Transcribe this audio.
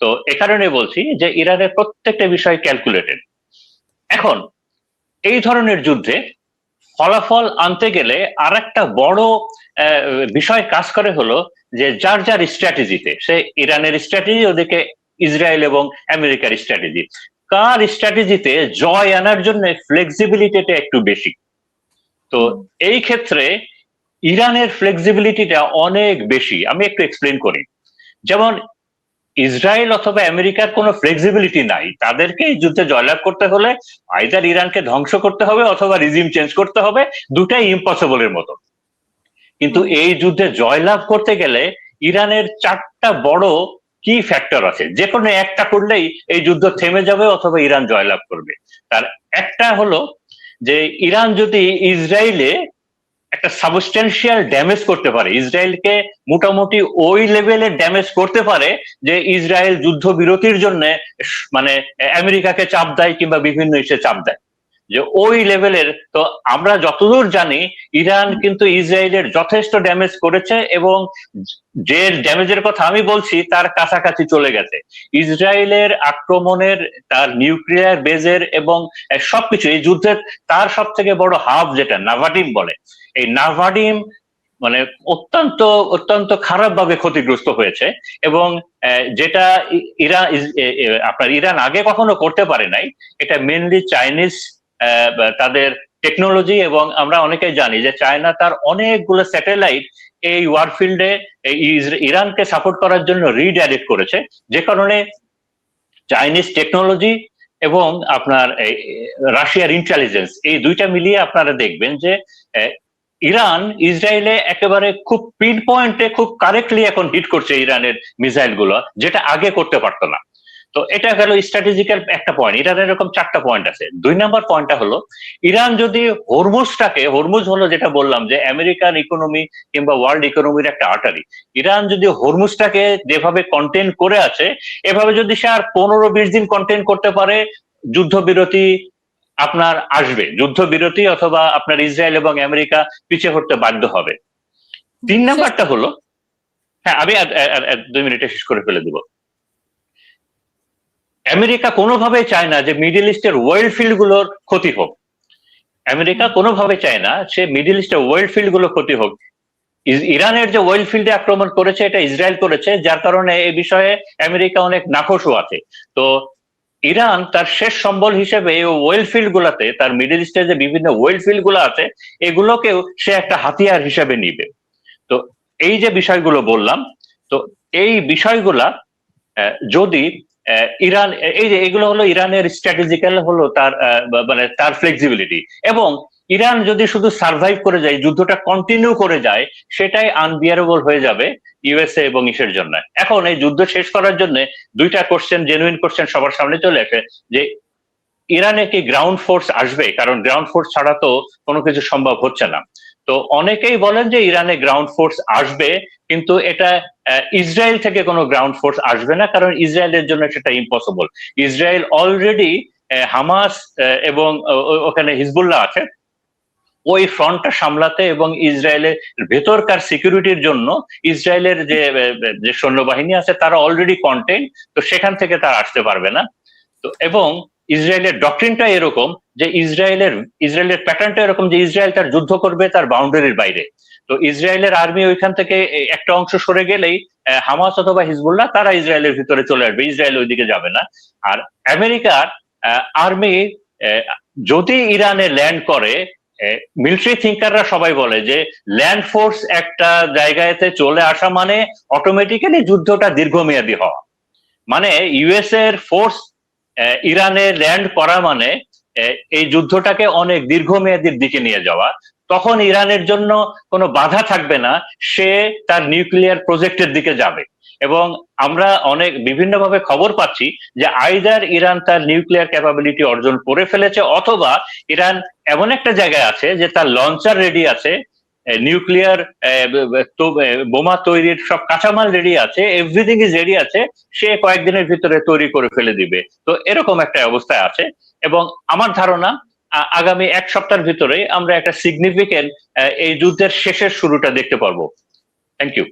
তো এ কারণে বলছি যে ইরানের প্রত্যেকটা বিষয় ক্যালকুলেটেড। এখন এই ধরনের যুদ্ধে ফলাফল আনতে গেলে আর একটা বড় বিষয় কাজ করে হলো যে যার যার স্ট্র্যাটেজিতে, সে ইরানের স্ট্র্যাটেজি, ওদিকে ইসরায়েল এবং আমেরিকার স্ট্র্যাটেজি, কার স্ট্র্যাটেজিতে জয় আনার জন্য ফ্লেক্সিবিলিটিটা একটু বেশি। তো এই ক্ষেত্রে ইরানের ফ্লেক্সিবিলিটিটা অনেক বেশি। আমি একটু এক্সপ্লেন করি। যেমন ইসরায়েল অথবা আমেরিকার কোনো ফ্লেক্সিবিলিটি নাই, তাদেরকে এই যুদ্ধে জয়লাভ করতে হলে আইদার ইরানকে ধ্বংস করতে হবে অথবা রিজিম চেঞ্জ করতে হবে, দুটাই ইম্পসিবলের মতো। কিন্তু এই যুদ্ধে জয়লাভ করতে গেলে ইরানের চারটা বড় কি ফ্যাক্টর আছে, যে কোনো একটা করলেই এই যুদ্ধ থেমে যাবে অথবা ইরান জয়লাভ করবে। তার একটা হলো যে ইরান যদি ইসরায়েলে একটা সাবস্টেন্সিয়াল ড্যামেজ করতে পারে, ইসরায়েলকে মোটামুটি ওই লেভেলের ড্যামেজ করতে পারে যে ইসরায়েল যুদ্ধ বিরতির জন্য মানে আমেরিকাকে চাপ দেয় কিংবা বিভিন্ন ইসে চাপ দেয়, যে ওই লেভেলের। তো আমরা যতদূর জানি ইরান কিন্তু ইসরায়েলের যথেষ্ট ড্যামেজ করেছে এবং যে ড্যামেজের কথা আমি বলছি তার কাছাকাছি চলে গেছে। ইসরায়েলের আক্রমণের, তার নিউক্লিয়ার বেজের এবং সবকিছু এই যুদ্ধের তার সব থেকে বড় হাব যেটা নাভাডিম বলে, এই নাভাডিম মানে অত্যন্ত অত্যন্ত খারাপ ভাবে ক্ষতিগ্রস্ত হয়েছে। এবং যেটা ইরান আপনার ইরান আগে কখনো করতে পারে নাই, এটা মেনলি চাইনিজ তাদের টেকনোলজি। এবং আমরা অনেকেই জানি যে চায়না তার অনেকগুলো স্যাটেলাইট এই ওয়ারফিল্ডে ইরানকে সাপোর্ট করার জন্য রিডাইরেক্ট করেছে, যে কারণে চাইনিজ টেকনোলজি এবং আপনার রাশিয়ার ইন্টেলিজেন্স, এই দুইটা মিলিয়ে আপনারা দেখবেন যে ইরান ইসরায়েলে একেবারে খুব পিন পয়েন্টে খুব কারেক্টলি এখন হিট করছে ইরানের মিসাইল গুলো, যেটা আগে করতে পারতো না। তো এটা গেল স্ট্র্যাটেজিক্যাল একটা পয়েন্ট। ইরানের এরকম চারটা পয়েন্ট আছে। 2 নম্বর পয়েন্টটা হলো ইরান যদি হরমুজটাকে, হরমুজ হলো যেটা বললাম যে আমেরিকান ইকোনমি কিংবা ওয়ার্ল্ড ইকোনমির একটা আর্টারি, ইরান যদি হরমুজটাকে যেভাবে কন্টেন করে আছে এভাবে যদি সে আর 15-20 দিন কন্টেন করতে পারে, যুদ্ধবিরতি আপনার আসবে, যুদ্ধবিরতি অথবা আপনার ইসরায়েল এবং আমেরিকা পিছিয়ে হতে বাধ্য হবে। 3 নম্বরটা হলো, হ্যাঁ আমি 2 মিনিটে শেষ করে ফেলে দিব। আমেরিকা কোনোভাবেই চায় না যে মিডল ইস্টের ওয়েল ফিল্ড গুলোর ক্ষতি হোক। আমেরিকা কোনোভাবে চায় না সে মিডল ইস্টের ওয়েল ফিল্ড গুলো ক্ষতি হোক। ইরানের যে ওয়েল ফিল্ডে আক্রমণ করেছে এটা ইসরায়েল করেছে, যার কারণে এই বিষয়ে আমেরিকা অনেক নাখোশও আছে। তো ইরান তার শেষ সম্বল হিসেবে এই ওয়েল ফিল্ড গুলাতে, তার মিডল ইস্টে যে বিভিন্ন ওয়েল ফিল্ড গুলো আছে এগুলোকেও সে একটা হাতিয়ার হিসেবে নিবে। তো এই যে বিষয়গুলো বললাম, তো এই বিষয়গুলা যদি ইরান, এই যে এগুলো হলো ইরানের স্ট্র্যাটেজিক্যাল হলো তার মানে তার ফ্লেক্সিবিলিটি। এবং ইরান যদি শুধু সার্ভাইভ করে যায়, যুদ্ধটা কন্টিনিউ করে যায়, সেটাই আনবিয়ারেবল হয়ে যাবে ইউএসএ এবং ইসের জন্য। এখন এই যুদ্ধ শেষ করার জন্য দুইটা কোশ্চেন, জেনুইন কোশ্চেন সবার সামনে চলে আসে যে ইরানে কি গ্রাউন্ড ফোর্স আসবে, কারণ গ্রাউন্ড ফোর্স ছাড়া তো কোনো কিছু সম্ভব হচ্ছে না। তো অনেকেই বলেন যে ইরানে গ্রাউন্ড ফোর্স আসবে, কিন্তু এটা ইসরায়েল থেকে কোনো গ্রাউন্ড ফোর্স আসবে না, কারণ ইসরায়েলের জন্য সেটা ইম্পসিবল। ইসরায়েল অলরেডি হামাস এবং ওখানে হিজবুল্লাহ আছে, ওই ফ্রন্টটা সামলাতে এবং ইসরায়েলের ভেতরকার সিকিউরিটির জন্য ইসরায়েলের যে সৈন্যবাহিনী আছে তারা অলরেডি কন্টেন্ট, তো সেখান থেকে তারা আসতে পারবে না। তো এবং ইসরায়েলের ডক্ট্রিনটা এরকম যে ইসরায়েলের প্যাটার্নটা এরকম যে ইসরায়েল তার যুদ্ধ করবে তার বাউন্ডারির বাইরে। তো ইসরায়েলের আর্মি ওইখান থেকে একটা অংশ সরে গেলেই হামাস অথবা হিজবুল্লাহ তারা ইসরায়েলের ভিতরে চলে আসবে, ইসরায়েল ওইদিকে যাবে না। আর আমেরিকার আর্মি যদি ইরানে ল্যান্ড করে, মিলিটারি থিঙ্কাররা সবাই বলে যে ল্যান্ড ফোর্স একটা জায়গাতে চলে আসা মানে অটোমেটিক্যালি যুদ্ধটা দীর্ঘমেয়াদী হওয়া। মানে ইউএস এর ফোর্স ইরানে ল্যান্ড করা মানে এই যুদ্ধটাকে অনেক দীর্ঘমেয়াদীর দিকে নিয়ে যাওয়া। তখন ইরানের জন্য কোনো বাধা থাকবে না, সে তার নিউক্লিয়ার প্রজেক্টের দিকে যাবে। এবং আমরা অনেক বিভিন্নভাবে খবর পাচ্ছি যে আইদার ইরান তার নিউক্লিয়ার ক্যাপাবিলিটি অর্জন করে ফেলেছে, অথবা ইরান এমন একটা জায়গায় আছে যে তার লঞ্চার রেডি আছে, নিউক্লিয়ার বোমা তৈরির সব কাঁচামাল রেডি আছে, এভরিথিং ইজ রেডি আছে, সে কয়েকদিনের ভিতরে তৈরি করে ফেলে দিবে। তো এরকম একটা অবস্থায় আছে। এবং আমার ধারণা আগামী 1 সপ্তাহের ভিতরে আমরা একটা সিগনিফিকেন্ট এই যুদ্ধের শেষের শুরুটা দেখতে পারবো। Thank you.